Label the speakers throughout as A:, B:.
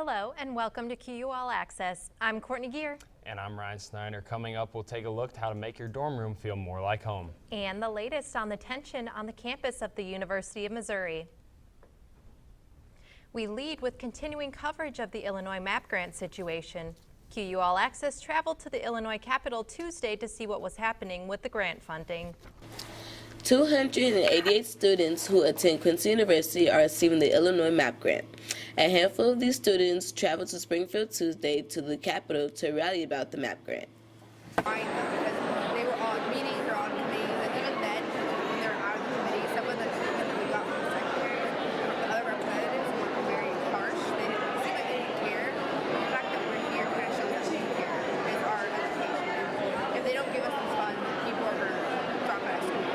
A: Hello and welcome to QU All Access. I'm Courtney Gear.
B: And I'm Ryan Snyder. Coming up, we'll take a look at how to make your dorm room feel more like home.
A: And the latest on the tension on the campus of the University of Missouri. We lead with continuing coverage of the Illinois MAP grant situation. QU All Access traveled to the Illinois Capitol Tuesday to see what was happening with the grant funding.
C: 288 students who attend Quincy University are receiving the Illinois MAP grant. A handful of these students traveled to Springfield Tuesday to the Capitol to rally about the MAP grant.
D: Because they were all meetings or on committees, and even then, when they're out of the committee, some of the treatment that we got from the secretary, from the other representatives, were very harsh. They didn't seem like they didn't care. The fact that we're here kind of shows that they care is our education. If they don't give us this fund, people are going to drop out of school.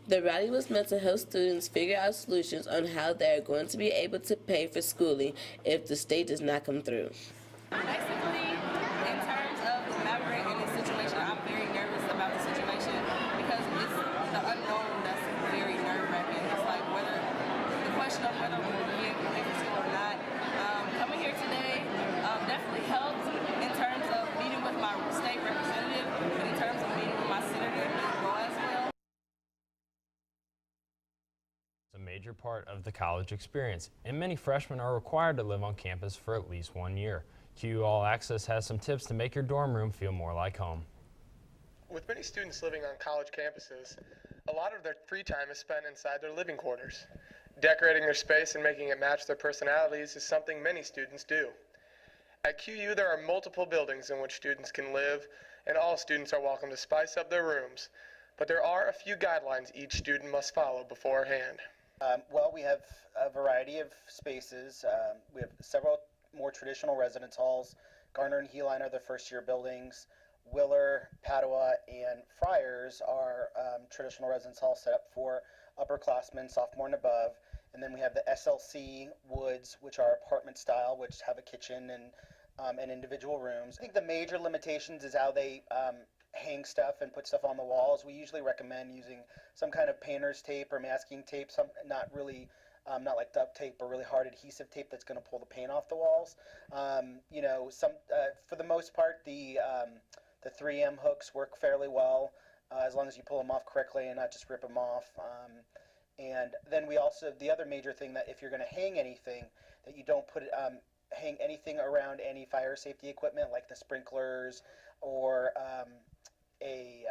C: The rally was meant to help students figure out solutions on how they are going to be able to pay for schooling if the state does not come through.
E: Basically, in terms of the MAP grant in this situation, I'm very nervous about the situation because it's the unknown that's very nerve-wracking. It's like the question of whether we will be able to pay for school or not. Coming here today definitely helped in terms of meeting with my state representative, but in terms of meeting with my senator, it didn't go as well.
B: A major part of the college experience, and many freshmen are required to live on campus for at least 1 year. QU All Access has some tips to make your dorm room feel more like home.
F: With many students living on college campuses, a lot of their free time is spent inside their living quarters. Decorating their space and making it match their personalities is something many students do. At QU, there are multiple buildings in which students can live, and all students are welcome to spice up their rooms, but there are a few guidelines each student must follow beforehand.
G: Well, we have a variety of spaces. We have several more traditional residence halls. Garner and Heline are the first-year buildings. Willer, Padua, and Friars are traditional residence halls set up for upperclassmen, sophomore and above. And then we have the SLC Woods, which are apartment style, which have a kitchen and individual rooms. I think the major limitations is how they hang stuff and put stuff on the walls. We usually recommend using some kind of painter's tape or masking tape, not like duct tape, but really hard adhesive tape that's going to pull the paint off the walls. For the most part, the 3M hooks work fairly well as long as you pull them off correctly and not just rip them off. And then the other major thing, that if you're going to hang anything, that you don't hang anything around any fire safety equipment like the sprinklers or a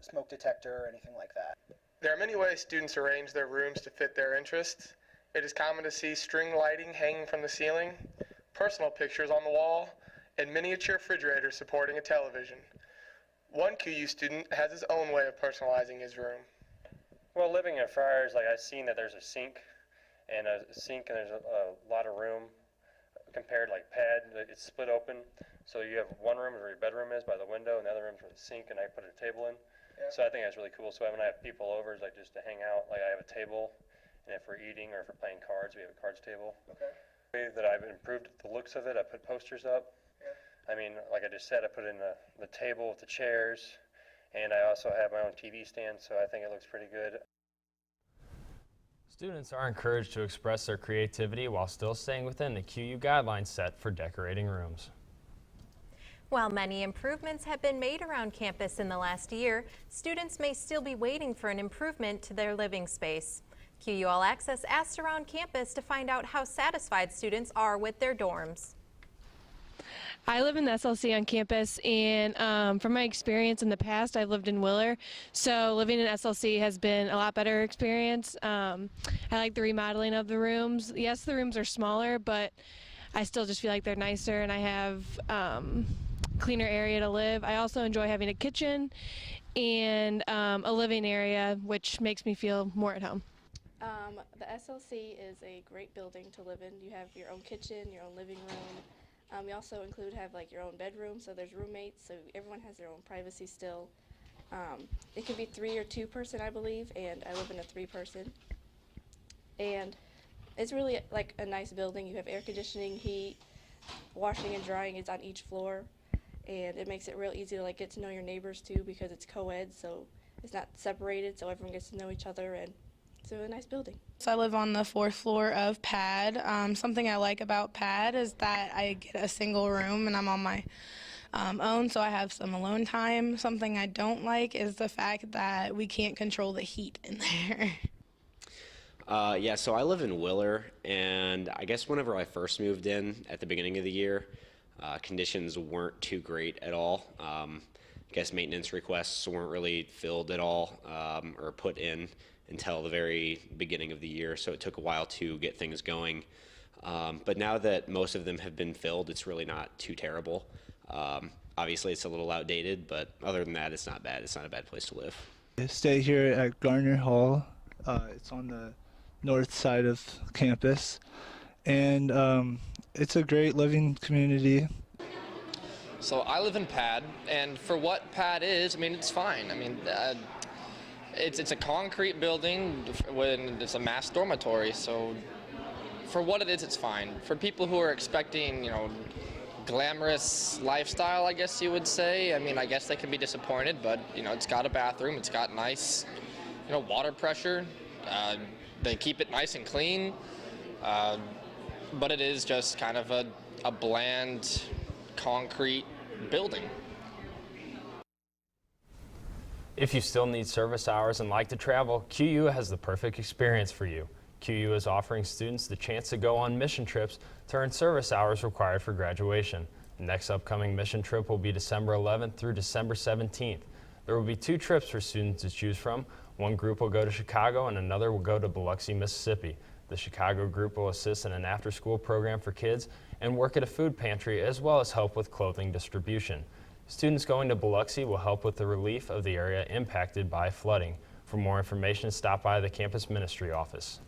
G: smoke detector or anything like that.
F: There are many ways students arrange their rooms to fit their interests. It is common to see string lighting hanging from the ceiling, personal pictures on the wall, and miniature refrigerators supporting a television. One QU student has his own way of personalizing his room.
H: Well, living in Friars, I've seen that there's a sink and there's a lot of room compared pad. It's split open, so you have one room where your bedroom is by the window, and the other room's where the sink, and I put a table in. Yeah. So I think that's really cool. So when I have people over, it's just to hang out. I have a table, and if we're eating or if we're playing cards, we have a cards table. Okay. That I've improved the looks of it. I put posters up. Yeah. Like I just said, I put in the table with the chairs, and I also have my own TV stand, so I think it looks pretty good.
B: Students are encouraged to express their creativity while still staying within the QU guidelines set for decorating rooms.
A: While many improvements have been made around campus in the last year, students may still be waiting for an improvement to their living space. QU All Access asked around campus to find out how satisfied students are with their dorms.
I: I live in the SLC on campus, and from my experience in the past, I've lived in Willer, so living in SLC has been a lot better experience. I like the remodeling of the rooms. Yes, the rooms are smaller, but I still just feel like they're nicer, and I have cleaner area to live. I also enjoy having a kitchen and a living area, which makes me feel more at home.
J: The SLC is a great building to live in. You have your own kitchen, your own living room. We also have your own bedroom, so there's roommates, so everyone has their own privacy still. It can be 3 or 2 person, I believe, and I live in a 3-person. And it's really a nice building. You have air conditioning, heat, washing and drying is on each floor, and it makes it real easy to get to know your neighbors too, because it's co-ed, so it's not separated, so everyone gets to know each other, and It's a nice building.
K: So I live on the 4th floor of PAD. Something I like about PAD is that I get a single room and I'm on my own, so I have some alone time. Something I don't like is the fact that we can't control the heat in there.
L: Yeah, so I live in Willer, and I guess whenever I first moved in at the beginning of the year, conditions weren't too great at all. I guess maintenance requests weren't really filled at all or put in until the very beginning of the year, so it took a while to get things going. But now that most of them have been filled, it's really not too terrible. Obviously, it's a little outdated, but other than that, it's not bad. It's not a bad place to live.
M: I stay here at Garner Hall. It's on the north side of campus, and it's a great living community.
N: So I live in PAD, and for what PAD is, I mean, it's fine. I mean, it's a concrete building when it's a mass dormitory, so for what it is, it's fine. For people who are expecting, you know, glamorous lifestyle, I guess you would say, I mean, I guess they can be disappointed, but, you know, it's got a bathroom, it's got nice, you know, water pressure. They keep it nice and clean, but it is just kind of a bland concrete building.
B: If you still need service hours and like to travel, QU has the perfect experience for you. QU is offering students the chance to go on mission trips to earn service hours required for graduation. The next upcoming mission trip will be December 11th through December 17th. There will be 2 trips for students to choose from. One group will go to Chicago and another will go to Biloxi, Mississippi. The Chicago group will assist in an after-school program for kids and work at a food pantry, as well as help with clothing distribution. Students going to Biloxi will help with the relief of the area impacted by flooding. For more information, stop by the campus ministry office.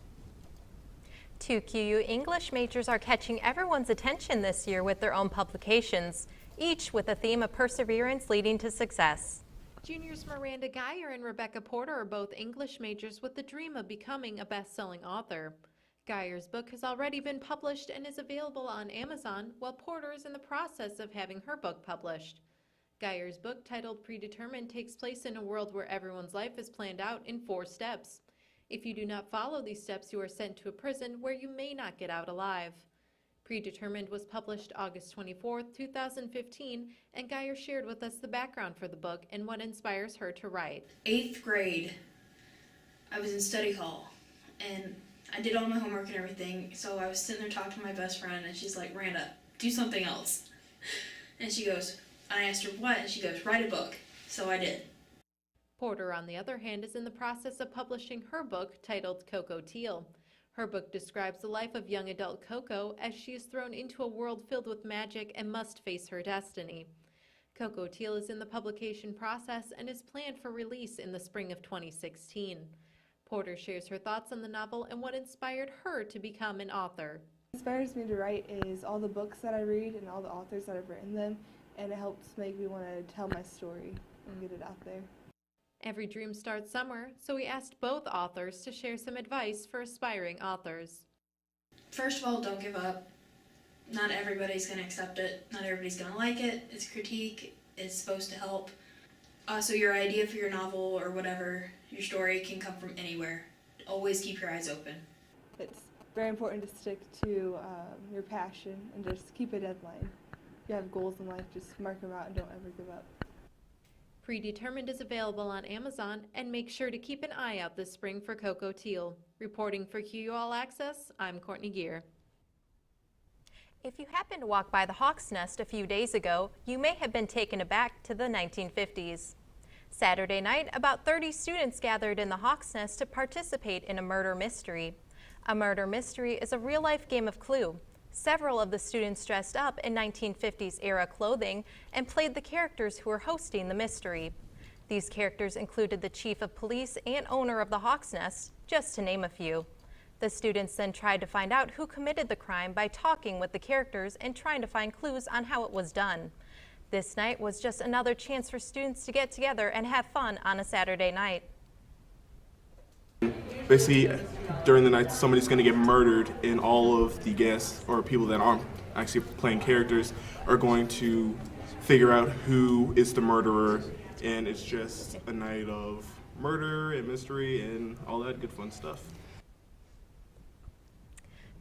A: 2 QU English majors are catching everyone's attention this year with their own publications, each with a theme of perseverance leading to success. Juniors Miranda Geyer and Rebecca Porter are both English majors with the dream of becoming a best-selling author. Geyer's book has already been published and is available on Amazon, while Porter is in the process of having her book published. Geyer's book, titled Predetermined, takes place in a world where everyone's life is planned out in 4 steps. If you do not follow these steps, you are sent to a prison where you may not get out alive. Predetermined was published August 24, 2015, and Geyer shared with us the background for the book and what inspires her to write.
O: 8th grade, I was in study hall, and I did all my homework and everything, so I was sitting there talking to my best friend, and she's like, Miranda, do something else. And she goes, I asked her what, and she goes, write a book. So I did.
A: Porter, on the other hand, is in the process of publishing her book titled Coco Teal. Her book describes the life of young adult Coco as she is thrown into a world filled with magic and must face her destiny. Coco Teal is in the publication process and is planned for release in the spring of 2016. Porter shares her thoughts on the novel and what inspired her to become an author.
D: What inspires me to write is all the books that I read and all the authors that have written them, and it helps make me want to tell my story and get it out there.
A: Every dream starts somewhere, so we asked both authors to share some advice for aspiring authors.
O: First of all, don't give up. Not everybody's going to accept it. Not everybody's going to like it. It's critique. It's supposed to help. So your idea for your novel or whatever, your story, can come from anywhere. Always keep your eyes open.
D: It's very important to stick to your passion and just keep a deadline. If you have goals in life, just mark them out and don't ever give up.
A: Predetermined is available on Amazon, and make sure to keep an eye out this spring for Coco Teal. Reporting for QU All Access, I'm Courtney Gear. If you happened to walk by the Hawk's Nest a few days ago, you may have been taken aback to the 1950s. Saturday night, about 30 students gathered in the Hawk's Nest to participate in a murder mystery. A murder mystery is a real-life game of Clue. Several of the students dressed up in 1950s era clothing and played the characters who were hosting the mystery. These characters included the chief of police and owner of the Hawk's Nest, just to name a few. The students then tried to find out who committed the crime by talking with the characters and trying to find clues on how it was done. This night was just another chance for students to get together and have fun on a Saturday night.
P: Basically, during the night, somebody's going to get murdered, and all of the guests, or people that aren't actually playing characters, are going to figure out who is the murderer, and it's just a night of murder and mystery and all that good fun stuff.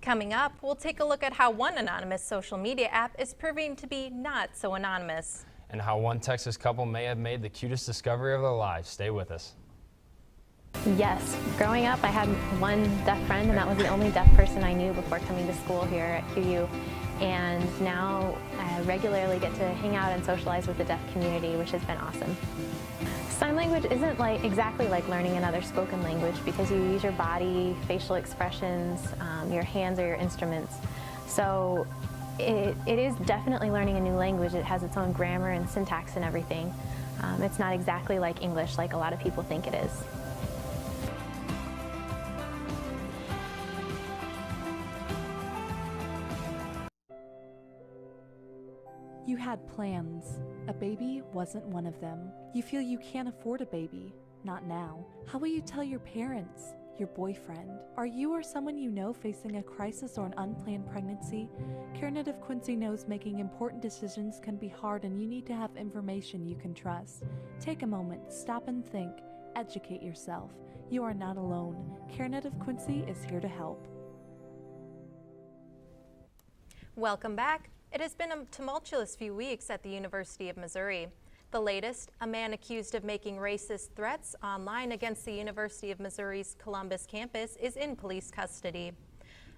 A: Coming up, we'll take a look at how one anonymous social media app is proving to be not so anonymous.
B: And how one Texas couple may have made the cutest discovery of their lives. Stay with us.
Q: Yes. Growing up, I had one deaf friend, and that was the only deaf person I knew before coming to school here at QU. And now I regularly get to hang out and socialize with the deaf community, which has been awesome. Sign language isn't exactly like learning another spoken language because you use your body, facial expressions, your hands are your instruments. So it is definitely learning a new language. It has its own grammar and syntax and everything. It's not exactly like English like a lot of people think it is.
R: You had plans. A baby wasn't one of them. You feel you can't afford a baby. Not now. How will you tell your parents? Your boyfriend? Are you or someone you know facing a crisis or an unplanned pregnancy? CareNet of Quincy knows making important decisions can be hard, and you need to have information you can trust. Take a moment, stop and think. Educate yourself. You are not alone. CareNet of Quincy is here to help.
A: Welcome back. It has been a tumultuous few weeks at the University of Missouri. The latest, a man accused of making racist threats online against the University of Missouri's Columbus campus is in police custody.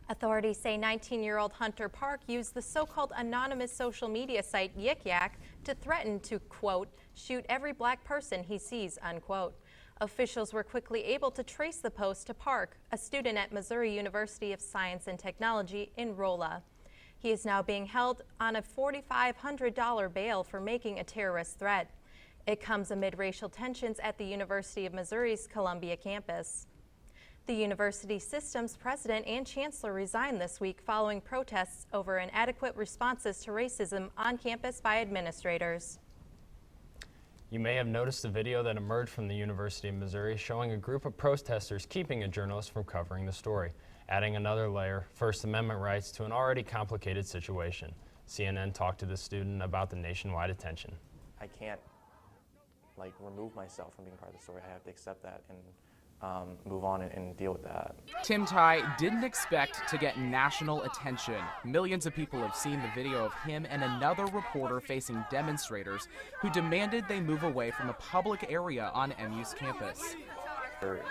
A: Authorities say 19-year-old Hunter Park used the so-called anonymous social media site Yik Yak to threaten to, quote, shoot every black person he sees, unquote. Officials were quickly able to trace the post to Park, a student at Missouri University of Science and Technology in Rolla. He is now being held on a $4,500 bail for making a terrorist threat. It comes amid racial tensions at the University of Missouri's Columbia campus. The university system's president and chancellor resigned this week following protests over inadequate responses to racism on campus by administrators.
B: You may have noticed the video that emerged from the University of Missouri showing a group of protesters keeping a journalist from covering the story, adding another layer, First Amendment rights, to an already complicated situation. CNN talked to the student about the nationwide attention.
S: I can't remove myself from being part of the story. I have to accept that and move on and deal with that.
T: Tim Ty didn't expect to get national attention. Millions of people have seen the video of him and another reporter facing demonstrators who demanded they move away from a public area on MU's campus.
S: They're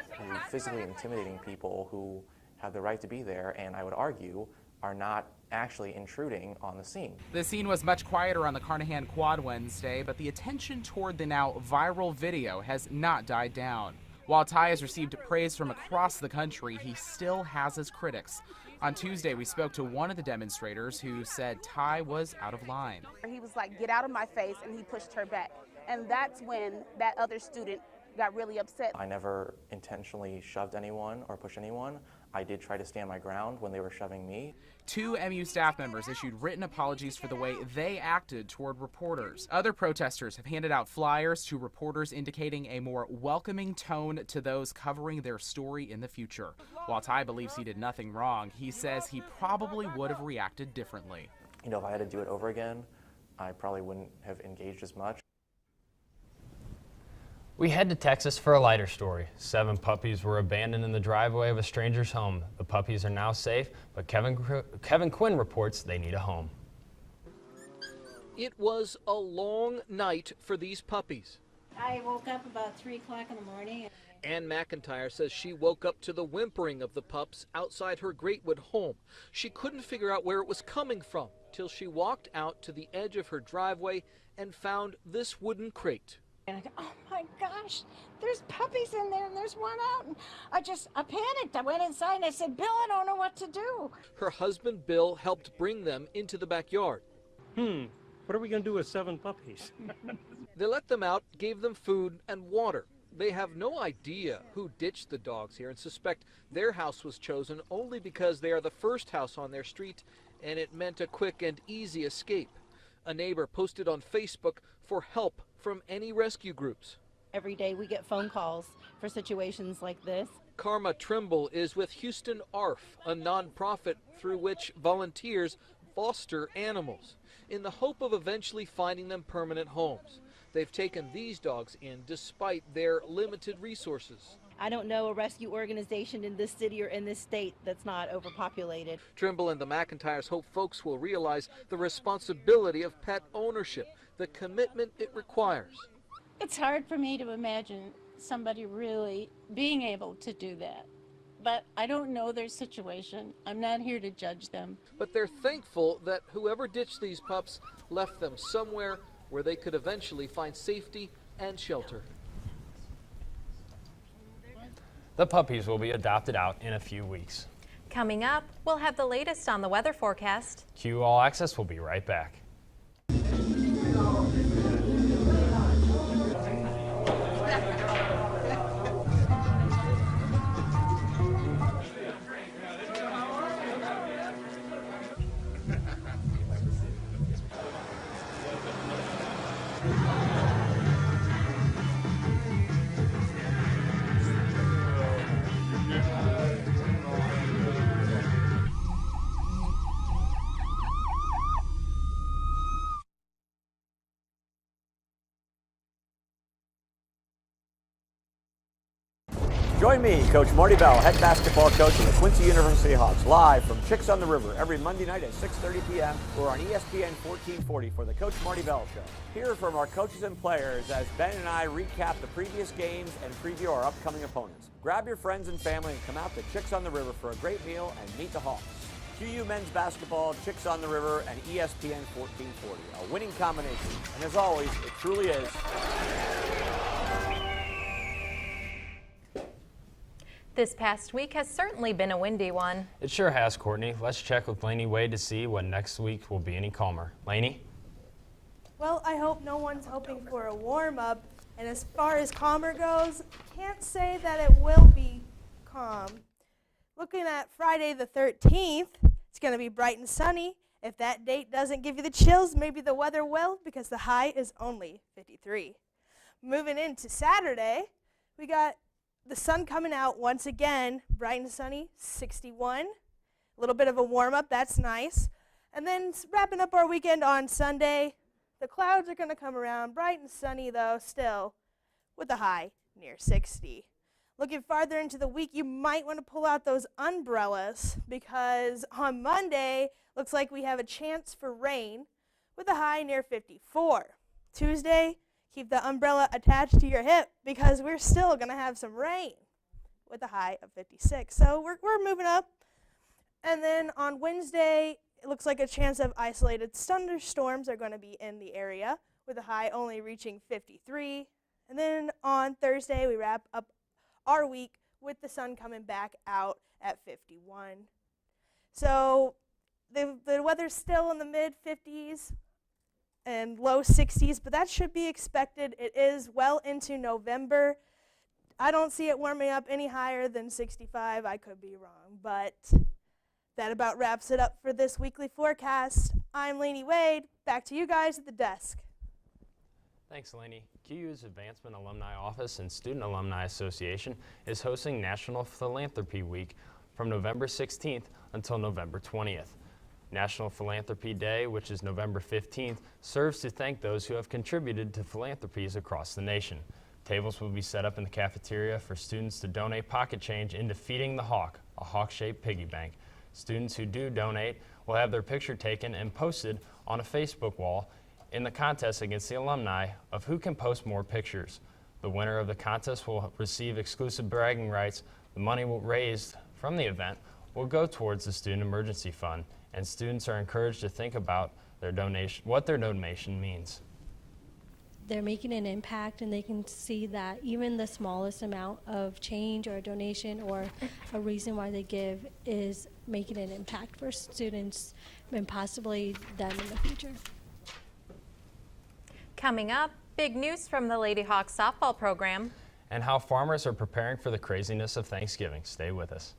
S: physically intimidating people who have the right to be there, and I would argue are not actually intruding on the scene.
T: The scene was much quieter on the Carnahan Quad Wednesday, but the attention toward the now viral video has not died down. While Ty has received praise from across the country, he still has his critics. On Tuesday, we spoke to one of the demonstrators who said Ty was out of line.
U: He was like, "Get out of my face," and he pushed her back. And that's when that other student got really upset.
S: I never intentionally shoved anyone or pushed anyone. I did try to stand my ground when they were shoving me.
T: 2 MU staff members issued written apologies for the way they acted toward reporters. Other protesters have handed out flyers to reporters indicating a more welcoming tone to those covering their story in the future. While Ty believes he did nothing wrong, he says he probably would have reacted differently.
S: You know, if I had to do it over again, I probably wouldn't have engaged as much.
B: We head to Texas for a lighter story. 7 puppies were abandoned in the driveway of a stranger's home. The puppies are now safe, but Kevin Quinn reports they need a home.
V: It was a long night for these puppies.
W: I woke up about 3 o'clock in the morning.
V: Ann McIntyre says she woke up to the whimpering of the pups outside her Greatwood home. She couldn't figure out where it was coming from till she walked out to the edge of her driveway and found this wooden crate.
W: And I go, oh my gosh, there's puppies in there and there's one out. And I panicked. I went inside and I said, Bill, I don't know what to do.
V: Her husband, Bill, helped bring them into the backyard.
X: What are we going to do with 7 puppies?
V: They let them out, gave them food and water. They have no idea who ditched the dogs here and suspect their house was chosen only because they are the first house on their street and it meant a quick and easy escape. A neighbor posted on Facebook for help from any rescue groups.
W: Every day we get phone calls for situations like this.
V: Karma Trimble is with Houston ARF, a nonprofit through which volunteers foster animals in the hope of eventually finding them permanent homes. they've taken these dogs in despite their limited resources.
C: I don't know a rescue organization in this city or in this state that's not overpopulated.
V: Trimble and the McIntyres hope folks will realize the responsibility of pet ownership, the commitment it requires.
W: It's hard for me to imagine somebody really being able to do that. But I don't know their situation. I'm not here to judge them.
V: But they're thankful that whoever ditched these pups left them somewhere where they could eventually find safety and shelter.
B: The puppies will be adopted out in a few weeks.
A: Coming up, we'll have the latest on the weather forecast.
B: QU All Access will be right back.
E: Join me, Coach Marty Bell, head basketball coach of the Quincy University Hawks, live from Chicks on the River every Monday night at 6:30 p.m. or on ESPN 1440 for the Coach Marty Bell Show. Hear from our coaches and players as Ben and I recap the previous games and preview our upcoming opponents. Grab your friends and family and come out to Chicks on the River for a great meal and meet the Hawks. QU men's basketball, Chicks on the River, and ESPN 1440, a winning combination. And as always, it truly is.
A: This past week has certainly been a windy one.
B: It sure has, Courtney. Let's check with Lainey Wade to see when next week will be any calmer. Lainey?
F: Well, I hope no one's hoping for a warm-up. And as far as calmer goes, can't say that it will be calm. Looking at Friday the 13th, it's going to be bright and sunny. If that date doesn't give you the chills, maybe the weather will, because the high is only 53. Moving into Saturday, we got the sun coming out once again, bright and sunny, 61. A little bit of a warm-up, that's nice. And then wrapping up our weekend on Sunday, the clouds are going to come around, bright and sunny though, still, with a high near 60. Looking farther into the week, you might want to pull out those umbrellas because on Monday, looks like we have a chance for rain with a high near 54. Tuesday, keep the umbrella attached to your hip because we're still going to have some rain with a high of 56. So we're moving up. And then on Wednesday, it looks like a chance of isolated thunderstorms are going to be in the area with a high only reaching 53. And then on Thursday, we wrap up our week with the sun coming back out at 51. So the weather's still in the mid-50s and low 60s, but that should be expected. It is well into November. I don't see it warming up any higher than 65. I could be wrong, but that about wraps it up for this weekly forecast. I'm Lainey Wade. Back to you guys at the desk.
B: Thanks, Lainey. QU's Advancement Alumni Office and Student Alumni Association is hosting National Philanthropy Week from November 16th until November 20th. National Philanthropy Day, which is November 15th, serves to thank those who have contributed to philanthropies across the nation. Tables will be set up in the cafeteria for students to donate pocket change into Feeding the Hawk, a hawk-shaped piggy bank. Students who do donate will have their picture taken and posted on a Facebook wall in the contest against the alumni of who can post more pictures. The winner of the contest will receive exclusive bragging rights. The money raised from the event will go towards the Student Emergency Fund, and students are encouraged to think about their donation, what their donation means.
G: They're making an impact, and they can see that even the smallest amount of change or a donation or a reason why they give is making an impact for students and possibly them in the future.
A: Coming up, big news from the Lady Hawks softball program.
B: And how farmers are preparing for the craziness of Thanksgiving. Stay with us.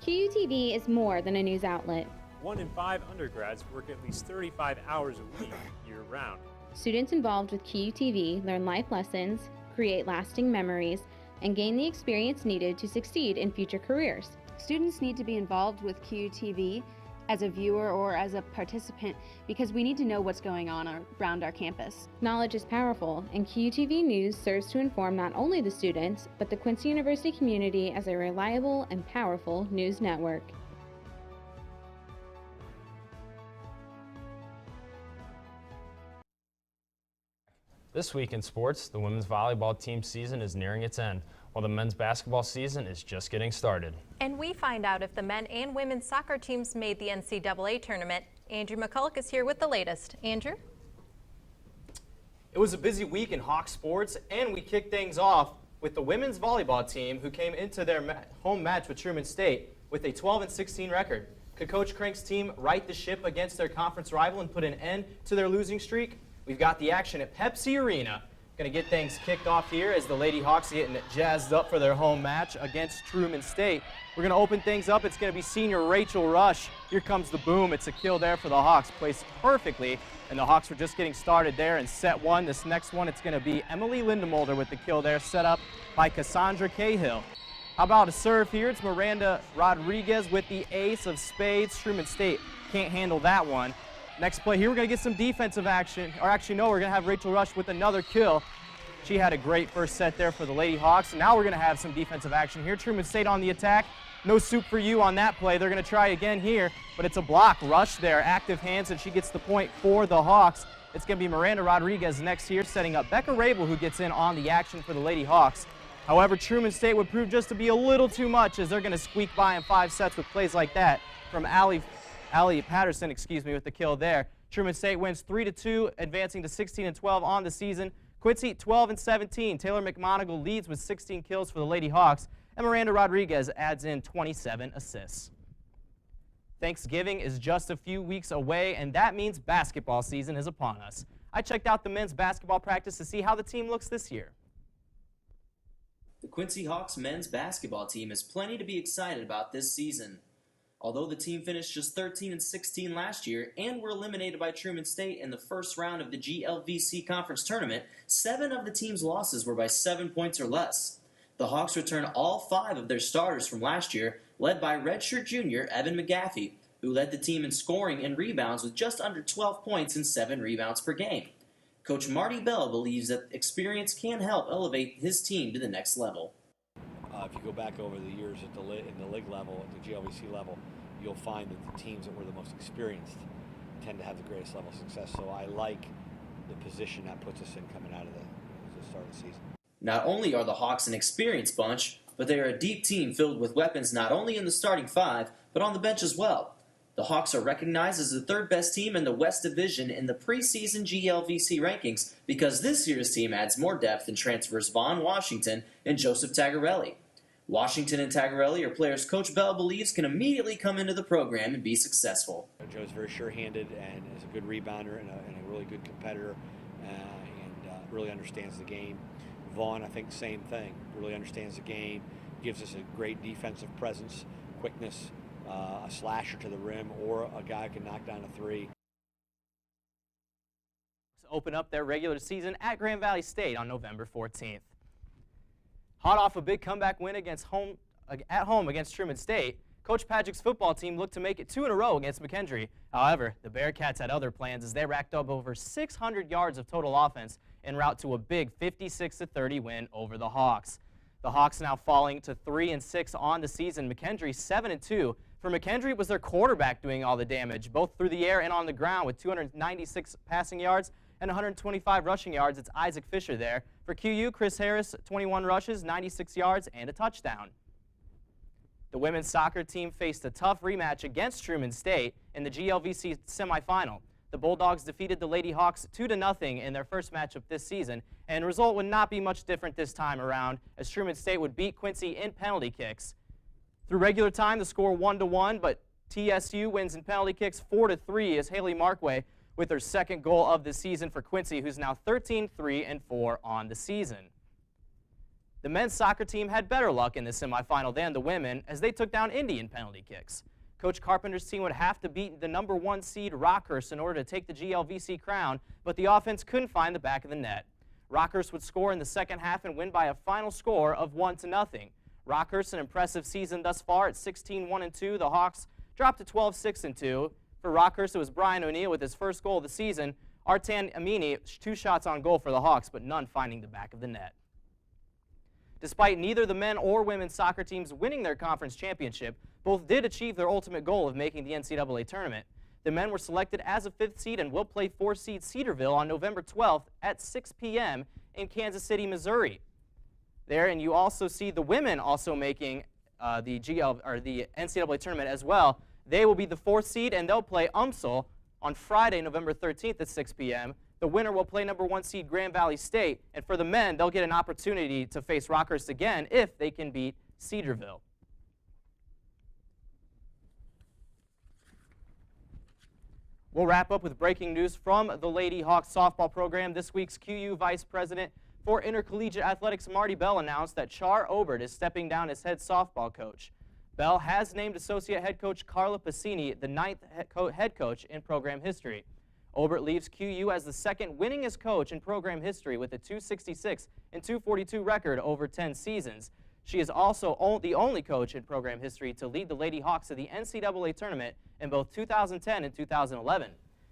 Y: QUTV is more than a news outlet.
X: 1 in 5 undergrads work at least 35 hours a week year-round.
Y: Students involved with QUTV learn life lessons, create lasting memories, and gain the experience needed to succeed in future careers.
Z: Students need to be involved with QUTV
Y: as a viewer or as a participant, because we need to know what's going on around our campus. Knowledge is powerful, and QUTV News serves to inform not only the students, but the Quincy University community as a reliable and powerful news network.
B: This week in sports, the women's volleyball team season is nearing its end, while the men's basketball season is just getting started.
A: And we find out if the men and women's soccer teams made the NCAA tournament. Andrew McCulloch is here with the latest. Andrew?
H: It was a busy week in Hawk sports, and we kicked things off with the women's volleyball team, who came into their home match with Truman State with a 12-16 record. Could Coach Crank's team right the ship against their conference rival and put an end to their losing streak? We've got the action at Pepsi Arena. Going to get things kicked off here as the Lady Hawks are getting jazzed up for their home match against Truman State. We're going to open things up. It's going to be senior Rachel Rush. Here comes the boom. It's a kill there for the Hawks, placed perfectly. And the Hawks were just getting started there in set one. This next one, it's going to be Emily Lindemulder with the kill there, set up by Cassandra Cahill. How about a serve here? It's Miranda Rodriguez with the ace of spades. Truman State can't handle that one. Next play here, we're going to get some defensive action. Or actually, no, we're going to have Rachel Rush with another kill. She had a great first set there for the Lady Hawks. And now we're going to have some defensive action here. Truman State on the attack. No soup for you on that play. They're going to try again here, but it's a block. Rush there, active hands, and she gets the point for the Hawks. It's going to be Miranda Rodriguez next here, setting up Becca Rabel, who gets in on the action for the Lady Hawks. However, Truman State would prove just to be a little too much, as they're going to squeak by in 5 sets with plays like that from Allie Patterson, with the kill there. Truman State wins 3-2, advancing to 16-12 on the season. Quincy 12-17. Taylor McMonigal leads with 16 kills for the Lady Hawks, and Miranda Rodriguez adds in 27 assists. Thanksgiving is just a few weeks away, and that means basketball season is upon us. I checked out the men's basketball practice to see how the team looks this year.
I: The Quincy Hawks men's basketball team has plenty to be excited about this season. Although the team finished just 13-16 last year and were eliminated by Truman State in the first round of the GLVC Conference Tournament, 7 of the team's losses were by 7 points or less. The Hawks return all 5 of their starters from last year, led by redshirt junior Evan McGaffey, who led the team in scoring and rebounds with just under 12 points and 7 rebounds per game. Coach Marty Bell believes that experience can help elevate his team to the next level.
J: If you go back over the years in the league level, at the GLVC level, you'll find that the teams that were the most experienced tend to have the greatest level of success. So I like the position that puts us in coming out of the start of the season.
I: Not only are the Hawks an experienced bunch, but they are a deep team filled with weapons not only in the starting 5, but on the bench as well. The Hawks are recognized as the 3rd best team in the West Division in the preseason GLVC rankings because this year's team adds more depth in transfers Vaughn Washington and Joseph Tagarelli. Washington and Tagarelli are players Coach Bell believes can immediately come into the program and be successful.
J: Joe's very sure-handed and is a good rebounder and a really good competitor and really understands the game. Vaughn, I think, same thing. Really understands the game, gives us a great defensive presence, quickness, a slasher to the rim, or a guy who can knock down a 3.
H: Open up their regular season at Grand Valley State on November 14th. Hot off a big comeback win at home against Truman State, Coach Pagic's football team looked to make it 2 in a row against McKendree. However, the Bearcats had other plans as they racked up over 600 yards of total offense en route to a big 56-30 win over the Hawks. The Hawks now falling to 3-6 on the season. McKendree 7-2. For McKendree, it was their quarterback doing all the damage, both through the air and on the ground, with 296 passing yards and 125 rushing yards. It's Isaac Fisher there. For QU, Chris Harris, 21 rushes, 96 yards, and a touchdown. The women's soccer team faced a tough rematch against Truman State in the GLVC semifinal. The Bulldogs defeated the Lady Hawks 2-0 in their first matchup this season, and the result would not be much different this time around, as Truman State would beat Quincy in penalty kicks. Through regular time, the score 1-1, but TSU wins in penalty kicks 4-3 as Haley Markway with her 2nd goal of the season for Quincy, who's now 13-3-4 on the season. The men's soccer team had better luck in the semifinal than the women as they took down Indy in penalty kicks. Coach Carpenter's team would have to beat the #1 seed Rockhurst in order to take the GLVC crown, but the offense couldn't find the back of the net. Rockhurst would score in the second half and win by a final score of 1-0. Rockhurst, an impressive season thus far at 16-1-2. The Hawks dropped to 12-6-2. For Rockhurst, it was Brian O'Neill with his first goal of the season. Artan Amini, 2 shots on goal for the Hawks, but none finding the back of the net. Despite neither the men or women's soccer teams winning their conference championship, both did achieve their ultimate goal of making the NCAA tournament. The men were selected as a 5th seed and will play 4th seed Cedarville on November 12th at 6 p.m. in Kansas City, Missouri. There, and you also see the women also making the NCAA tournament as well. They will be the 4th seed, and they'll play UMSL on Friday, November 13th at 6 p.m. The winner will play number 1 seed Grand Valley State, and for the men, they'll get an opportunity to face Rockhurst again if they can beat Cedarville. We'll wrap up with breaking news from the Lady Hawks softball program. This week's QU Vice President for Intercollegiate Athletics, Marty Bell, announced that Char Obert is stepping down as head softball coach. Bell has named Associate Head Coach Carla Pacini the 9th head coach in program history. Obert leaves QU as the 2nd winningest coach in program history with a .266 and .242 record over 10 seasons. She is also the only coach in program history to lead the Lady Hawks to the NCAA tournament in both 2010 and 2011.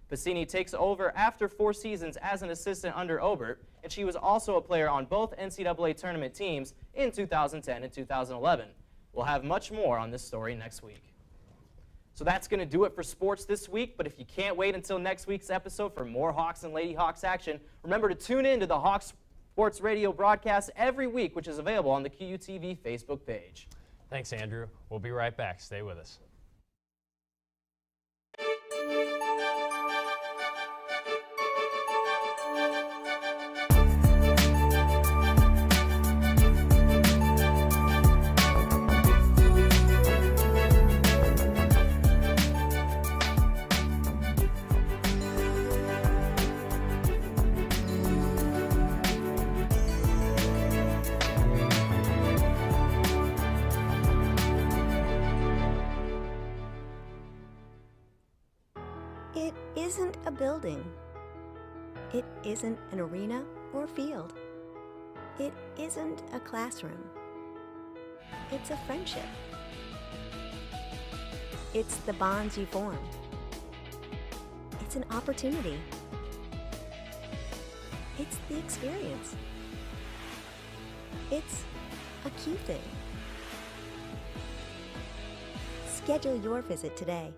H: Pacini takes over after 4 seasons as an assistant under Obert, and she was also a player on both NCAA tournament teams in 2010 and 2011. We'll have much more on this story next week. So that's going to do it for sports this week, but if you can't wait until next week's episode for more Hawks and Lady Hawks action, remember to tune in to the Hawks Sports Radio broadcast every week, which is available on the QUTV Facebook page.
B: Thanks, Andrew. We'll be right back. Stay with us.
K: It isn't a building. It isn't an arena or field. It isn't a classroom. It's a friendship. It's the bonds you form. It's an opportunity. It's the experience. It's a Q thing. Schedule your visit today.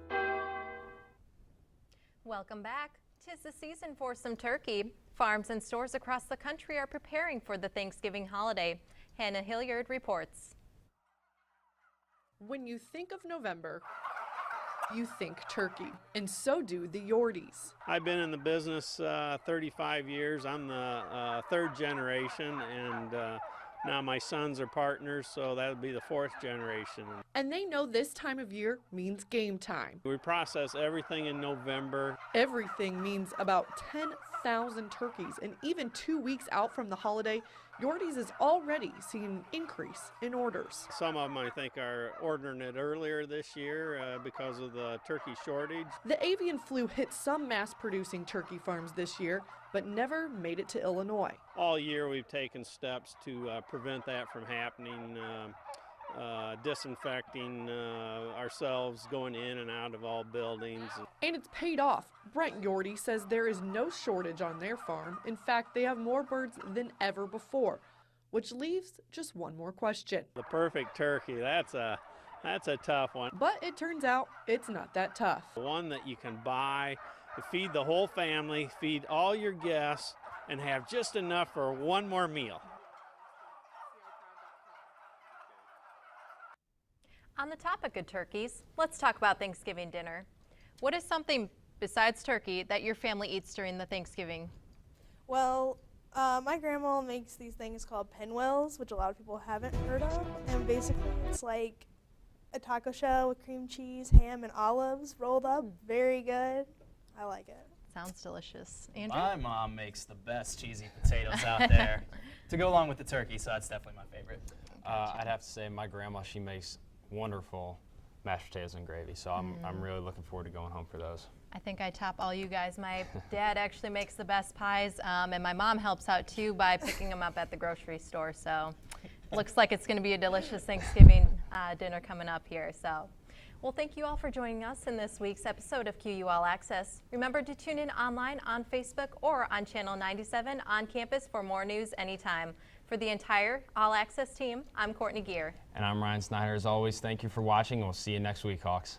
A: Welcome back. 'Tis the season for some turkey. Farms and stores across the country are preparing for the Thanksgiving holiday. Hannah Hilliard reports.
L: When you think of November, you think turkey, and so do the Yordies.
M: I've been in the business 35 years. I'm the 3rd generation, and now my sons are partners, so that would be the 4th generation.
L: And they know this time of year means game time.
M: We process everything in November.
L: Everything means about 10,000 turkeys, and even 2 weeks out from the holiday, Yordies is already seeing an increase in orders.
M: Some of them, I think, are ordering it earlier this year because of the turkey shortage.
L: The avian flu hit some mass-producing turkey farms this year, but never made it to Illinois.
M: All year we've taken steps to prevent that from happening, disinfecting ourselves, going in and out of all buildings.
L: And it's paid off. Brent Yordy says there is no shortage on their farm. In fact, they have more birds than ever before, which leaves just one more question.
M: The perfect turkey, that's a tough one.
L: But it turns out it's not that tough.
M: One that you can buy to feed the whole family, feed all your guests, and have just enough for one more meal.
A: On the topic of turkeys, let's talk about Thanksgiving dinner. What is something besides turkey that your family eats during the Thanksgiving?
F: Well, my grandma makes these things called pinwheels, which a lot of people haven't heard of. And basically it's like a taco shell with cream cheese, ham, and olives rolled up. Very good. I like it.
A: Sounds delicious. Andrew?
H: My mom makes the best cheesy potatoes out there to go along with the turkey, so that's definitely my favorite.
B: I'd have to say my grandma, she makes wonderful mashed potatoes and gravy, so I'm really looking forward to going home for those.
A: I think I top all you guys. My dad actually makes the best pies, and my mom helps out too by picking them up at the grocery store, so looks like it's going to be a delicious Thanksgiving dinner coming up here. So Well, thank you all for joining us in this week's episode of QU All Access. Remember to tune in online on Facebook or on Channel 97 on campus for more news anytime. For the entire All Access team, I'm Courtney Gear.
B: And I'm Ryan Snyder. As always, thank you for watching, and we'll see you next week, Hawks.